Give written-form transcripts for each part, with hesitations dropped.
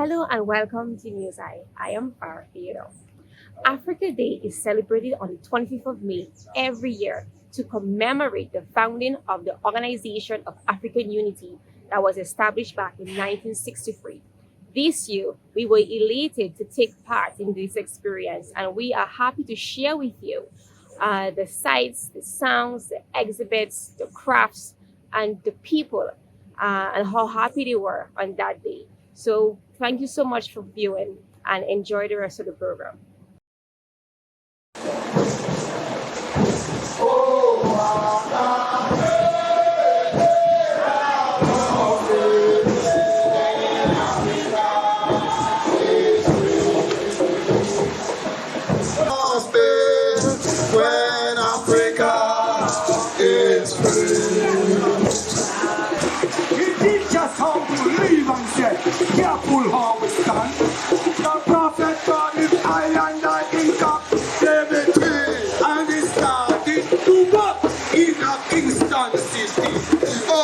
Hello and welcome to NEWSI. I am Farah Theodore. Africa Day is celebrated on the 25th of May every year to commemorate the founding of the Organization of African Unity that was established back in 1963. This year, we were elated to take part in this experience, and we are happy to share with you the sights, the sounds, the exhibits, the crafts, and the people, and how happy they were on that day. So thank you so much for viewing and enjoy the rest of the program. When Africa is free. He teaches us how to live and say, careful how we stand. The prophet God is island and in captivity, and he started to work in a Kingston city. Oh,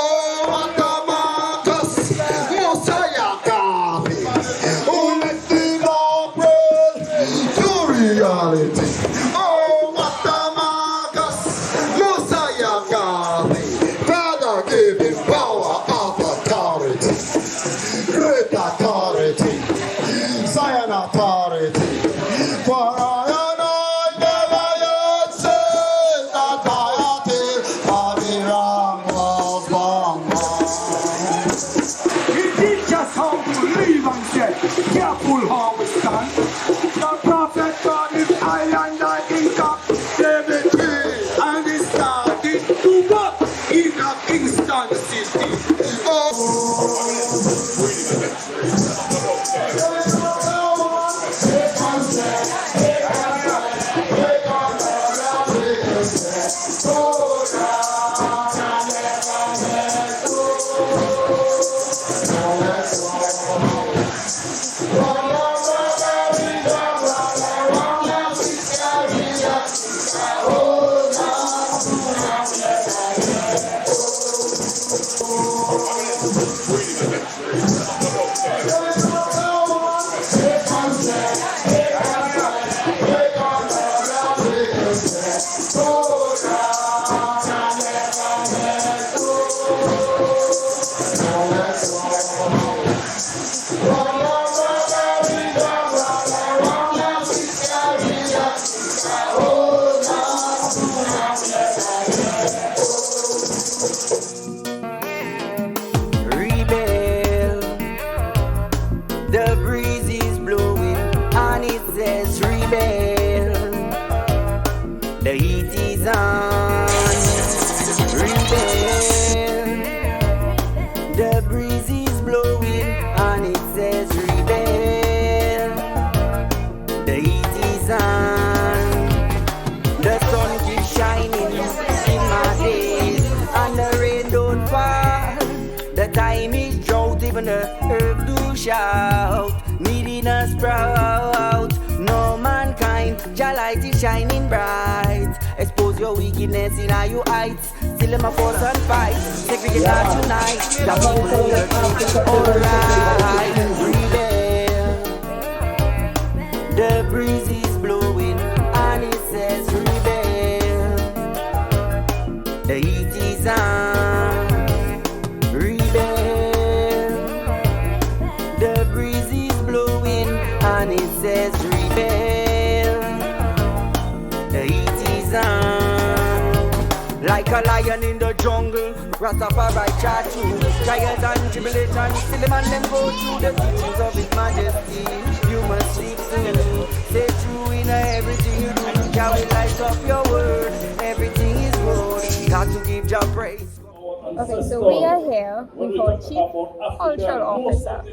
what a Marcus, Messiah God, who let the Lord reign to reality. Oh, what a Marcus, Messiah God, Father gave him power of authority, great authority, Zion authority. For I never yet said that I had the wrong was wrong. He teaches us how to live and say, careful how we stand. The prophet God is island and in captivity, and he started to work in a Kingston city. Rebel, the breeze is blowing and it says rebel, the heat is on. Rebel, the breeze is blowing and it says rebel, the heat is on. The sun keeps shining in my days and the rain don't fall. The time is drought, even the earth do shout, needing a sprout. No mankind, your light is shining bright. Expose your wickedness in all your heights. Still in my force and fight. Segregate not tonight. The people know the truth. Alright, rebel. The breeze is blowing and it says rebel. The heat is on. The breeze is blowing and it says rebel. The heat is on. Like a lion in the jungle, Rastafari chat through trials and tribulations. Still the man them go through the teachings of His Majesty. You must sleep still, stay true in everything you do. Jah will light up your word. Everything is good. Got to give Jah praise. Okay, so we are here with our Chief Cultural Officer,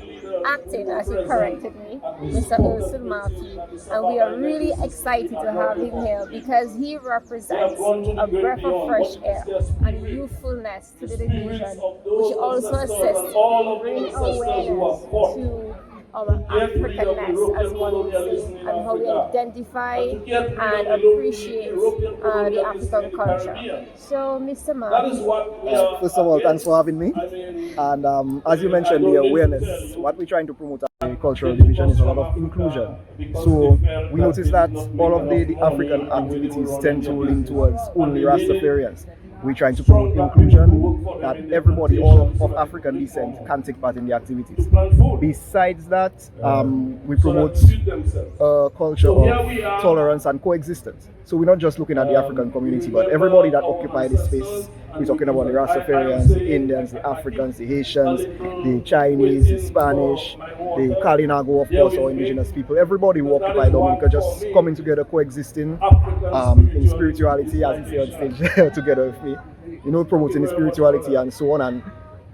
acting as he corrected me, Mr. Earlson Matthew, and we are really excited to have him here because he represents a breath of fresh air and youthfulness to the division, which also assists in bringing awareness to our Africanness, as one would say, and how we identify and appreciate the African culture. So, Mr. Matthew. First of all, thanks for having me. And as you mentioned, the awareness, what we're trying to promote as a cultural division is a lot of inclusion. So we notice that all of the African activities tend to lean towards only Rastafarians. We're trying to promote inclusion, that everybody, all of African descent, can take part in the activities. Besides that, we promote a culture of tolerance and coexistence. So we're not just looking at the African community, but everybody that occupies this space. We're talking about the Rastafarians, the Indians, the Africans, the Haitians, the Chinese, the Spanish, the Kalinago, of course, or indigenous people. Everybody who occupy Dominica just coming together, coexisting in spirituality, as you say on stage, together with me. Promoting the spirituality and so on, and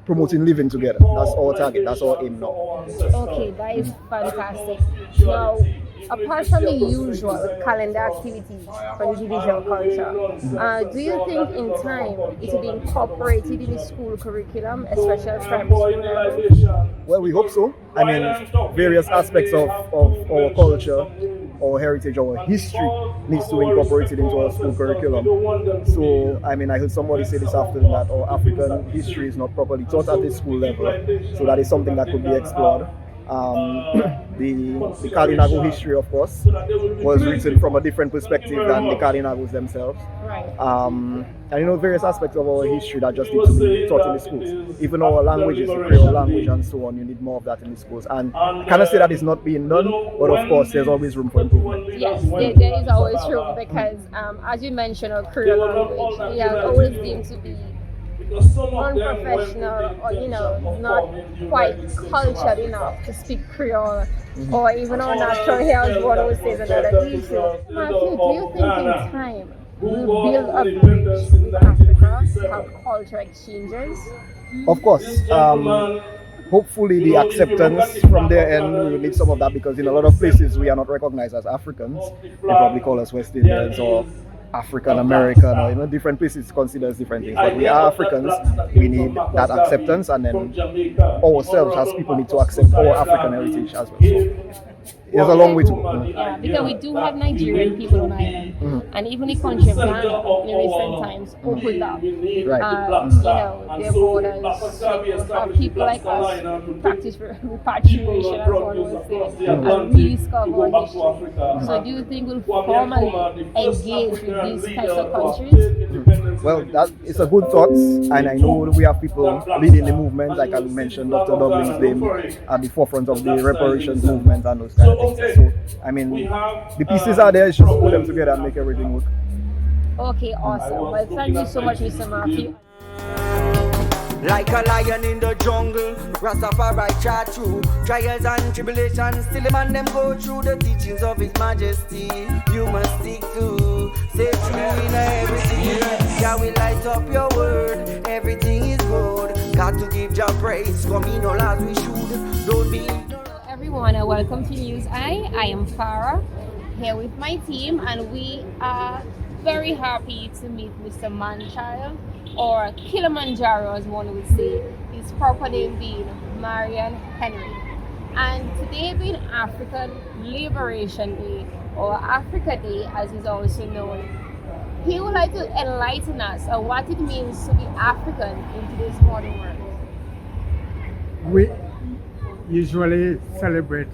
promoting living together. That's our target, that's our aim now. Okay, that is fantastic. Now, apart from the usual calendar activities for the division culture, do you think in time it will be incorporated in the school curriculum, especially at primary school level? Well, we hope so. I mean, various aspects of our culture, our heritage, our history needs to be incorporated into our school curriculum. So, I mean, I heard somebody say this afternoon that our African history is not properly taught at the school level. So that is something that could be explored. The Kalinago history, of course, was written from a different perspective than the Kalinagos themselves. Right. And various aspects of our history that just need to be taught in the schools. Even our languages, the Creole language and so on, you need more of that in the schools. And I cannot say that it's not being done, but of course there's always room for improvement. Yes, there is always room because, as you mentioned, our Creole language, we are always deemed to be unprofessional or not quite cultured enough to speak Creole, or even our natural hair, as one would say, is another issue. Matthew, do you think in time we'll build a bridge with Africa to have culture exchanges? Of course. Hopefully the acceptance from their end, we will need some of that, because in a lot of places we are not recognized as Africans. They probably call us West Indians or African American, or different places consider us different things. But we are Africans. We need that acceptance, and then ourselves as people need to accept our African heritage as well. So there's a long way to go. Yeah, because we do have Nigerian people on island, and even the country of Ghana in recent times opened up. Right. Their borders for people like us who practice repatriation, as one would say, and rediscover our history. So do you think we'll formally engage with these types of countries? Well, that is a good thought, and I know we have people leading the movement, like I mentioned, Dr. Dublin's name at the forefront of the reparations movement and those kind of things. So, I mean, the pieces are there, it's just put them together and make everything work. Okay, awesome. Well, thank you so much, Mr. Matthew. Like a lion in the jungle, Rastafari chart through trials and tribulations. Still the man them go through the teachings of His Majesty. You must stick to, stay true in everything. Yeah, we light up your word, everything is good. Got to give Jah praise, come in all as we should. Don't be. Hello everyone, and welcome to NEWSI. I am Farah, here with my team, and we are very happy to meet Mr. Manchile, or Kilimanjaro as one would say, his proper name being Marian Henry. And today being African Liberation Day, or Africa Day as is also known, he would like to enlighten us on what it means to be African in today's modern world. We usually celebrate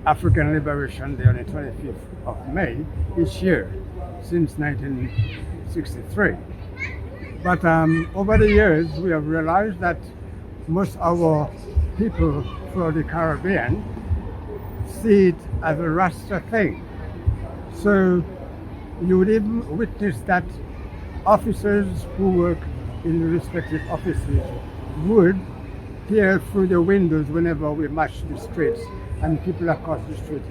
African Liberation Day on the 25th of May each year since 1963. But over the years, we have realized that most of our people from the Caribbean see it as a Rasta thing. So you would even witness that officers who work in the respective offices would peer through the windows whenever we march the streets, and people across the street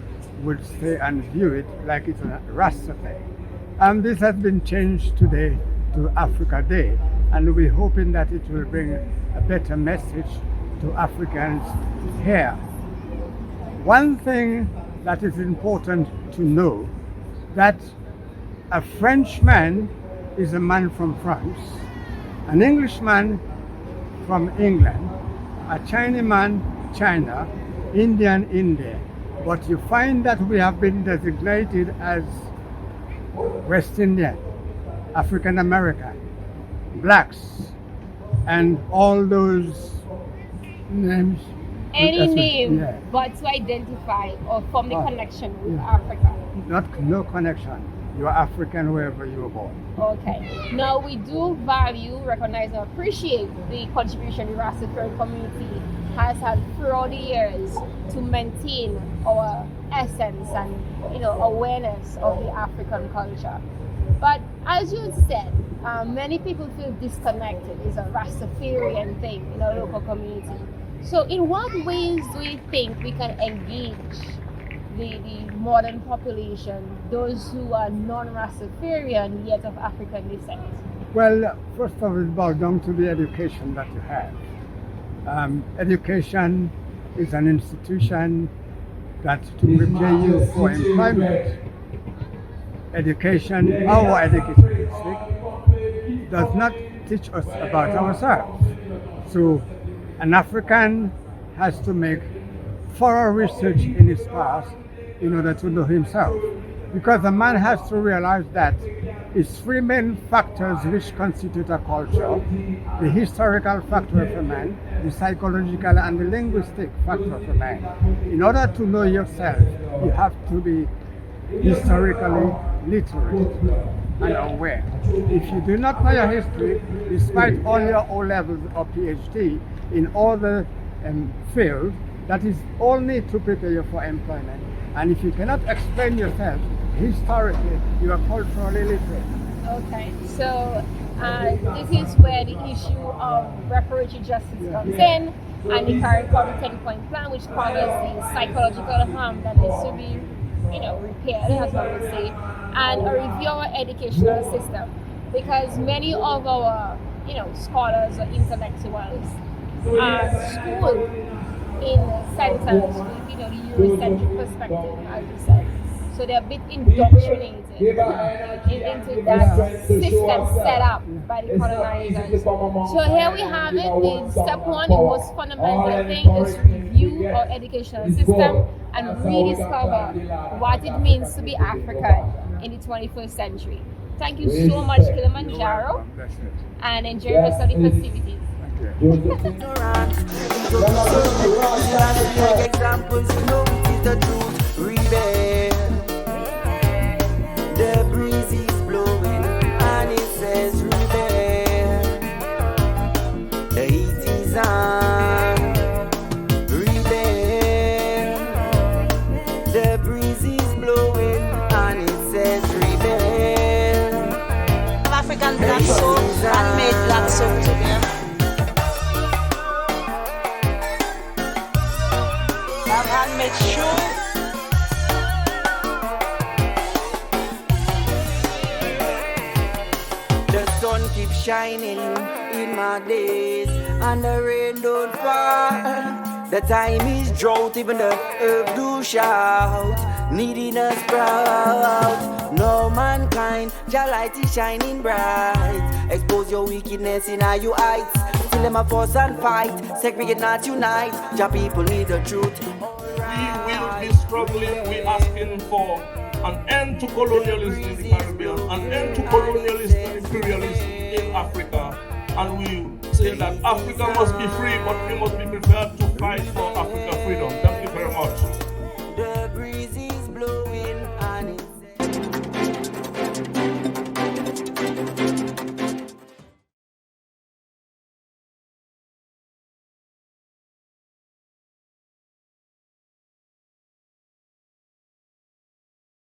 would stay and view it like it's a Rasta thing. And this has been changed today to Africa Day, and we're hoping that it will bring a better message to Africans here. One thing that is important to know, that a Frenchman is a man from France, an Englishman from England, a Chinaman, China, Indian, India. But you find that we have been designated as West Indian, African American, blacks, and all those names any That's what- name, yeah. but to identify or form the Oh, connection with yeah. Africa. No connection. You are African wherever you were born. Okay. Now we do value, recognize, and appreciate the contribution the Rastafarian community has had throughout the years to maintain our essence and awareness of the African culture. But as you said, many people feel disconnected. It's a Rastafarian thing in our local community. So in what ways do you think we can engage the modern population, those who are non-Rastafarian yet of African descent? Well, first of all, it boils down to the education that you have. Education is an institution that to prepare you for employment. Education, our education system, does not teach us about ourselves. So an African has to make thorough research in his past in order to know himself. Because a man has to realize that it's three main factors which constitute a culture: the historical factor of a man, the psychological and the linguistic factor of a man. In order to know yourself, you have to be historically literate and aware. If you do not know your history, despite all your O levels or PhD in all the fields, that is only to prepare you for employment. And if you cannot explain yourself historically, you are culturally literate. Okay, so this is where the issue of reparatory justice comes in, and the current public 10-point plan, which covers the psychological harm that needs to be, repaired, as I would say, and a review of our educational system, because many of our, scholars or intellectuals are schooled in centers with, the Eurocentric perspective, as you said. So they're a bit indoctrinated into that system set up by the colonizers. So here we have it. The step one, the most fundamental thing is to review our educational system and rediscover what it means to be African in the 21st century. Thank you so much, Kilimanjaro, and enjoy the rest of the festivities. Examples, it is the truth. Rebel. The breeze is blowing and it says rebel. The heat is on. Rebel. The breeze is blowing and it says rebel. African black soap and made black soap to me. Make sure the sun keeps shining in my days and the rain don't fall. The time is drought, even the earth do shout, needing us proud. No mankind, your light is shining bright. Expose your wickedness in all your heights. Till them a force and fight, segregate not unite. Your people need the truth. We will be struggling, we're asking for an end to colonialism in the Caribbean, an end to colonialism and imperialism in Africa. And we say that Africa must be free, but we must be prepared to fight for